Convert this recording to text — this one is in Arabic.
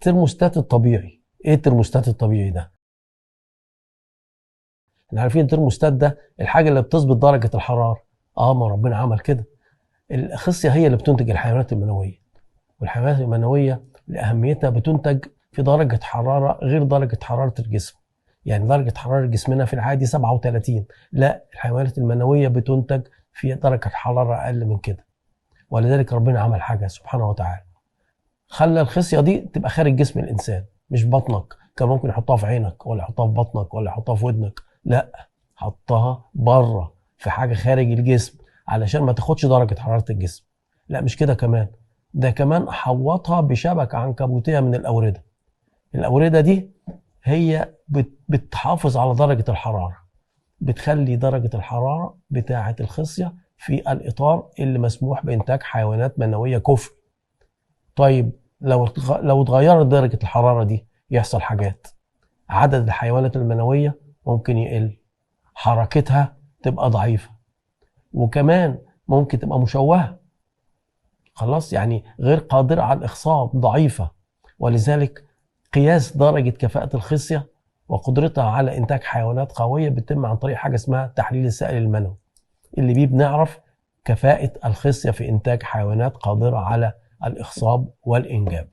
الترموستات الطبيعي. ايه الترموستات الطبيعي ده؟ احنا عارفين الترموستات ده الحاجه اللي بتظبط درجه الحراره. ما ربنا عمل كده. الخصيه هي اللي بتنتج الحيوانات المنويه، والحيوانات المنويه لاهميتها بتنتج في درجه حراره غير درجه حراره الجسم. يعني درجه حراره جسمنا في العادي 37، لا، الحيوانات المنويه بتنتج في درجه حراره اقل من كده. ولذلك ربنا عمل حاجه سبحانه وتعالى، خلى الخصيه دي تبقى خارج جسم الانسان، مش بطنك. كان ممكن يحطها في عينك ولا يحطها في بطنك ولا يحطها في ودنك، لا، حطها بره في حاجه خارج الجسم علشان ما تاخدش درجه حراره الجسم. لا مش كده كمان، ده كمان حوطها بشبكه عنكبوتيه من الاورده. الاورده دي هي بتحافظ على درجه الحراره، بتخلي درجه الحراره بتاعه الخصيه في الاطار اللي مسموح بانتاج حيوانات منويه كفء. طيب لو اتغيرت درجة الحرارة دي يحصل حاجات. عدد الحيوانات المنوية ممكن يقل، حركتها تبقى ضعيفة، وكمان ممكن تبقى مشوهة، خلاص يعني غير قادرة على الإخصاب، ضعيفة. ولذلك قياس درجة كفاءة الخصية وقدرتها على إنتاج حيوانات قوية بيتم عن طريق حاجة اسمها تحليل السائل المنوي، اللي بيه بنعرف كفاءة الخصية في إنتاج حيوانات قادرة على الإخصاب والإنجاب.